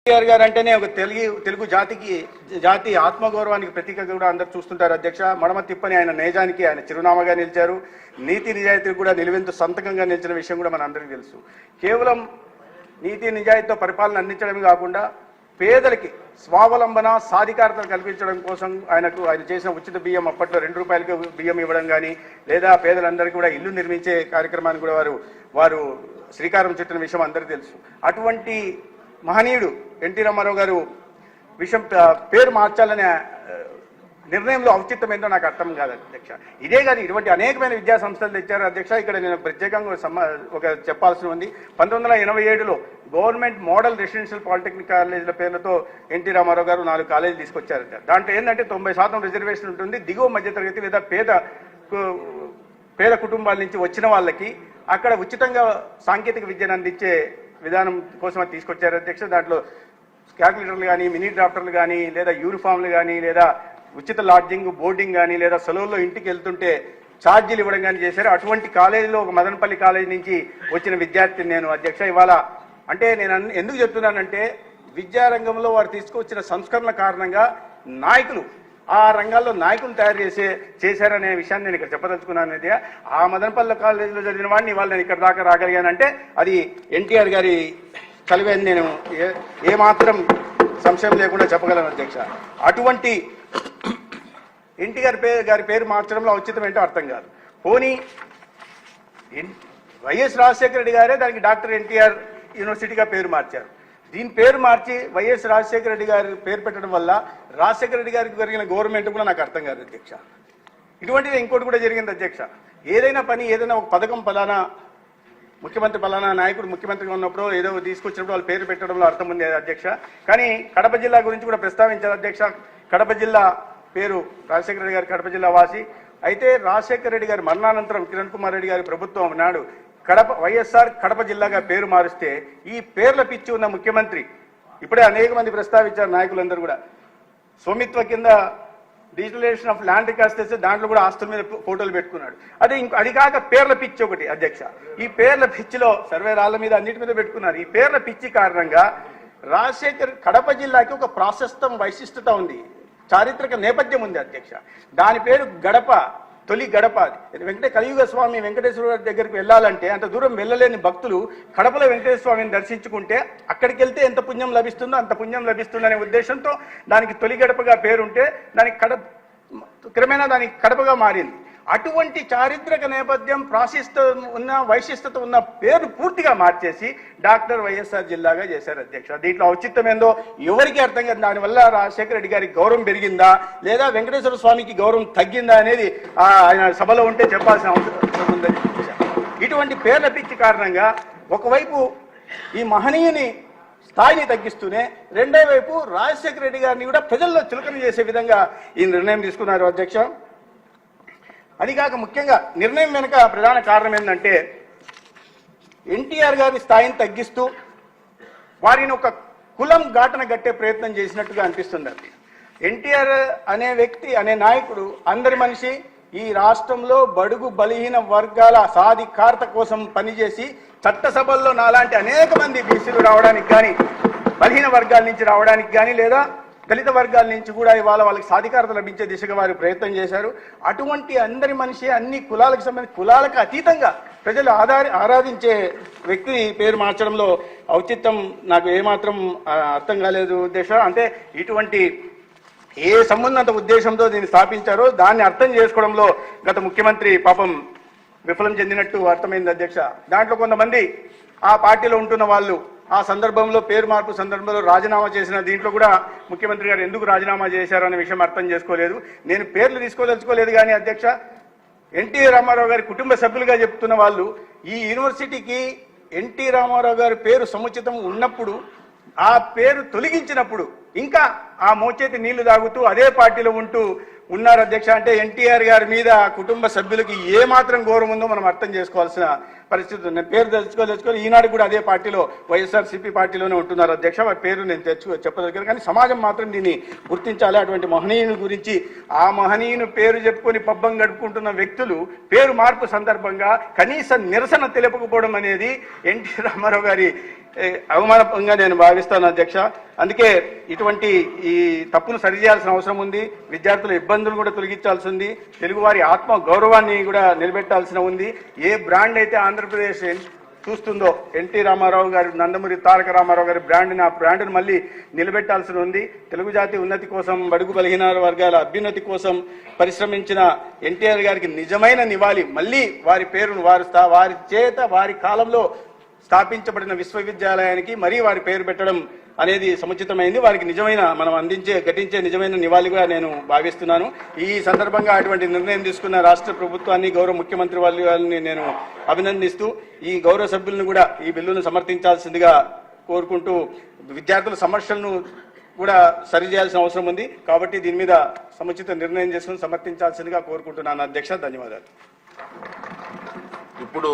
కేసీఆర్ గారు అంటేనే ఒక తెలుగు జాతి ఆత్మగౌరవానికి ప్రతీక కూడా అందరు చూస్తుంటారు అధ్యక్ష. మడమ తిప్పని ఆయన నేజానికి ఆయన చిరునామాగా నిలిచారు. నీతి నిజాయితీకి కూడా నిలువెంతు సంతకంగా నిలిచిన విషయం కూడా మన అందరికీ తెలుసు. కేవలం నీతి నిజాయితీతో పరిపాలన అందించడమే కాకుండా పేదలకి స్వావలంబన సాధికారతను కల్పించడం కోసం ఆయన చేసిన ఉచిత బియ్యం, అప్పట్లో 2 రూపాయలకి బియ్యం ఇవ్వడం కానీ, లేదా పేదలందరికీ కూడా ఇల్లు నిర్మించే కార్యక్రమాన్ని కూడా వారు శ్రీకారం చుట్టిన విషయం అందరికీ తెలుసు. అటువంటి మహనీయుడు ఎన్టీ రామారావు గారు పేరు మార్చాలనే నిర్ణయంలో ఔచిత్యం ఏంటో నాకు అర్థం కాదు అధ్యక్ష. ఇదే కాదు, ఇటువంటి అనేకమైన విద్యా సంస్థలు తెచ్చారు అధ్యక్ష. ఇక్కడ నేను ప్రత్యేకంగా ఒక చెప్పాల్సి ఉంది. 1987లో గవర్నమెంట్ మోడల్ రెసిడెన్షియల్ పాలిటెక్నిక్ కాలేజీల పేర్లతో ఎన్టీ రామారావు గారు 4 కాలేజీలు తీసుకొచ్చారు. దాంట్లో ఏంటంటే 90% రిజర్వేషన్ ఉంటుంది. దిగువ మధ్యతరగతి లేదా పేద కుటుంబాల నుంచి వచ్చిన వాళ్ళకి అక్కడ ఉచితంగా సాంకేతిక విద్యను అందించే విధానం కోసం తీసుకొచ్చారు అధ్యక్ష. దాంట్లో క్యాల్కులేటర్లు కానీ, మినీ డ్రాఫ్టర్లు కానీ, లేదా యూనిఫామ్లు కానీ, లేదా ఉచిత లాడ్జింగ్, బోర్డింగ్ కానీ, లేదా సెలవుల్లో ఇంటికి వెళ్తుంటే ఛార్జీలు ఇవ్వడం కానీ చేశారు. అటువంటి కాలేజీలో ఒక మదనపల్లి కాలేజీ నుంచి వచ్చిన విద్యార్థిని నేను అధ్యక్ష. ఇవాళ అంటే నేను ఎందుకు చెప్తున్నానంటే, విద్యారంగంలో వారు తీసుకొచ్చిన సంస్కరణ కారణంగా నాయకులు ఆ రంగాల్లో నాయకులు తయారు చేశారనే విషయాన్ని నేను ఇక్కడ చెప్పదలుచుకున్నాను. అనేది ఆ మదనపల్లి కాలేజీలో చదివిన వాడిని ఇవాళ నేను ఇక్కడ దాకా రాగలిగానంటే అది ఎన్టీఆర్ గారి చలివే అని నేను ఏమాత్రం సంశయం లేకుండా చెప్పగలను అధ్యక్ష. అటువంటి ఎన్టీఆర్ గారి పేరు మార్చడంలో ఔచిత్యం ఏంటో అర్థం కాదు. పోనీ వైఎస్ రాజశేఖర రెడ్డి గారే దానికి డాక్టర్ ఎన్టీఆర్ యూనివర్సిటీగా పేరు మార్చారు. దీని పేరు మార్చి వైఎస్ రాజశేఖర రెడ్డి గారి పేరు పెట్టడం వల్ల రాజశేఖర రెడ్డి గారికి జరిగిన గవర్నమెంట్ కూడా నాకు అర్థం కాదు అధ్యక్ష. ఇటువంటిది ఇంకోటి కూడా జరిగింది అధ్యక్ష. ఏదైనా ఒక పథకం పలానా ముఖ్యమంత్రి పలానా నాయకుడు ముఖ్యమంత్రిగా ఉన్నప్పుడు ఏదో తీసుకొచ్చినప్పుడు వాళ్ళు పేరు పెట్టడంలో అర్థం ఉంది అధ్యక్ష. కానీ కడప జిల్లా గురించి కూడా ప్రస్తావించారు అధ్యక్ష. కడప జిల్లా పేరు రాజశేఖర రెడ్డి గారి కడప జిల్లా వాసి. అయితే రాజశేఖర రెడ్డి గారి మరణానంతరం కిరణ్ కుమార్ రెడ్డి గారి ప్రభుత్వం నాడు వైఎస్ఆర్ కడప జిల్లాగా పేరు మారిస్తే ఈ పేర్ల పిచ్చి ఉన్న ముఖ్యమంత్రి, ఇప్పుడే అనేక మంది ప్రస్తావించారు నాయకులందరూ కూడా, స్వామిత్వ కింద డిజిటలైజేషన్ ఆఫ్ ల్యాండ్ రికార్డ్స్ తెస్తే దాంట్లో కూడా ఆస్తుల మీద ఫోటోలు పెట్టుకున్నాడు. అది కాక పేర్ల పిచ్చి ఒకటి అధ్యక్ష. ఈ పేర్ల పిచ్చిలో సర్వే రాళ్ల మీద అన్నిటి మీద పెట్టుకున్నారు. ఈ పేర్ల పిచ్చి కారణంగా కడప జిల్లాకి ఒక ప్రాశస్తం వైశిష్టత ఉంది, చారిత్రక నేపథ్యం ఉంది అధ్యక్ష. దాని పేరు గడప, తొలి గడప. కలియుగ స్వామి వెంకటేశ్వర దగ్గరికి వెళ్ళాలంటే అంత దూరం వెళ్ళలేని భక్తులు కడపలో వెంకటేశ్వర స్వామిని దర్శించుకుంటే అక్కడికి వెళ్తే ఎంత పుణ్యం లభిస్తుందో అంత పుణ్యం లభిస్తుందనే ఉద్దేశంతో దానికి తొలి గడపగా పేరుంటే దానికి క్రమేణా దానికి కడపగా మారింది. అటువంటి చారిత్రక నేపథ్యం వైశిష్టత ఉన్న పేరు పూర్తిగా మార్చేసి డాక్టర్ వైఎస్ఆర్ జిల్లాగా చేశారు అధ్యక్ష. దీంట్లో ఔచిత్యం ఏందో ఎవరికి అర్థం కాదు. దానివల్ల రాజశేఖర రెడ్డి గారికి గౌరవం పెరిగిందా లేదా వెంకటేశ్వర స్వామికి గౌరవం తగ్గిందా అనేది ఆయన సభలో ఉంటే చెప్పాల్సిన అవసరం ఉందని. ఇటువంటి పేర్ల పిచ్చి కారణంగా ఒకవైపు ఈ మహనీయుని స్థాయిని తగ్గిస్తూనే రెండో వైపు రాజశేఖర రెడ్డి గారిని కూడా ప్రజల్లో చులకన చేసే విధంగా ఈ నిర్ణయం తీసుకున్నారు అధ్యక్ష. అదికాక ముఖ్యంగా నిర్ణయం వెనుక ప్రధాన కారణం ఏంటంటే ఎన్టీఆర్ గారి స్థాయిని తగ్గిస్తూ వారిని ఒక కులం ఘాటన గట్టే ప్రయత్నం చేసినట్టుగా అనిపిస్తుంది. అది ఎన్టీఆర్ అనే వ్యక్తి, అనే నాయకుడు అందరి మనిషి, ఈ రాష్ట్రంలో బడుగు బలహీన వర్గాల సాధికారత కోసం పనిచేసి చట్టసభల్లో నాలాంటి అనేక మంది బీసీలు రావడానికి కానీ, బలహీన వర్గాల నుంచి రావడానికి కానీ, లేదా దళిత వర్గాల నుంచి కూడా ఇవాళ వాళ్ళకి సాధికారత లభించే దిశగా వారు ప్రయత్నం చేశారు. అటువంటి అందరి మనిషి, అన్ని కులాలకు సంబంధించి కులాలకు అతీతంగా ప్రజలు ఆరాధించే వ్యక్తి పేరు మార్చడంలో ఔచిత్యం నాకు ఏమాత్రం అర్థం కాలేదు ఉద్దేశం. అంటే ఇటువంటి ఏ సంబంధంత ఉద్దేశంతో దీన్ని స్థాపించారో దాన్ని అర్థం చేసుకోవడంలో గత ముఖ్యమంత్రి పాపం విఫలం చెందినట్టు అర్థమైంది అధ్యక్ష. దాంట్లో కొంతమంది ఆ పార్టీలో ఉంటున్న వాళ్ళు ఆ సందర్భంలో పేరు మార్పు సందర్భంలో రాజీనామా చేసిన దీంట్లో కూడా ముఖ్యమంత్రి గారు ఎందుకు రాజీనామా చేశారు అనే విషయం అర్థం చేసుకోలేదు. నేను పేర్లు తీసుకోదలుచుకోలేదు కానీ అధ్యక్ష, ఎన్టీ రామారావు గారి కుటుంబ సభ్యులుగా చెప్తున్న వాళ్ళు ఈ యూనివర్సిటీకి ఎన్టీ రామారావు గారి పేరు సముచితం ఉన్నప్పుడు ఆ పేరు తొలగించినప్పుడు ఇంకా ఆ మోచేతి నీళ్లు తాగుతూ అదే పార్టీలో ఉంటూ ఉన్నారు అధ్యక్ష. అంటే ఎన్టీఆర్ గారి మీద కుటుంబ సభ్యులకి ఏమాత్రం గౌరవం ఉందో మనం అర్థం చేసుకోవాల్సిన పరిస్థితి ఉంది. నేను పేరు తెలుసుకోవాలి ఈనాడు కూడా అదే పార్టీలో వైఎస్ఆర్సీపీ పార్టీలోనే ఉంటున్నారు అధ్యక్ష. వారి పేరు నేను చెప్పదలిగాను, కానీ సమాజం మాత్రం దీన్ని గుర్తించాలి. అటువంటి మహనీయుని గురించి ఆ మహనీయుని పేరు చెప్పుకొని పబ్బం గడుపుకుంటున్న వ్యక్తులు పేరు మార్పు సందర్భంగా కనీస నిరసన తెలుపకపోవడం అనేది ఎన్టీ రామారావు గారి అవమానంగా నేను భావిస్తాను అధ్యక్ష. అందుకే ఇటువంటి ఈ తప్పును సరిచేయాల్సిన అవసరం ఉంది. విద్యార్థుల ఇబ్బందులు కూడా తొలగించాల్సి ఉంది. తెలుగువారి ఆత్మ గౌరవాన్ని కూడా నిలబెట్టాల్సిన ఉంది. ఏ బ్రాండ్ అయితే ఆంధ్రప్రదేశ్ చూస్తుందో ఎన్టీ రామారావు గారి, నందమూరి తారక రామారావు గారి బ్రాండ్ని, ఆ బ్రాండ్ను మళ్ళీ నిలబెట్టాల్సి ఉంది. తెలుగు జాతి ఉన్నతి కోసం, బడుగు బలహీన వర్గాల అభ్యున్నతి కోసం పరిశ్రమించిన ఎన్టీఆర్ గారికి నిజమైన నివాళి మళ్ళీ వారి పేరును వారి చేత వారి కాలంలో స్థాపించబడిన విశ్వవిద్యాలయానికి మరీ వారి పేరు పెట్టడం అనేది సముచితమైంది. వారికి నిజమైన మనం ఘటించే నిజమైన నివాళిగా నేను భావిస్తున్నాను. ఈ సందర్భంగా అటువంటి నిర్ణయం తీసుకున్న రాష్ట్ర ప్రభుత్వాన్ని, గౌరవ ముఖ్యమంత్రి వారిని నేను అభినందిస్తూ ఈ గౌరవ సభ్యులను కూడా ఈ బిల్లును సమర్థించాల్సిందిగా కోరుకుంటూ, విద్యార్థుల సమస్యలను కూడా సరిచేయాల్సిన అవసరం ఉంది కాబట్టి దీని మీద సముచిత నిర్ణయం చేసుకుని సమర్థించాల్సిందిగా కోరుకుంటున్నాను అధ్యక్ష. ధన్యవాదాలు. ఇప్పుడు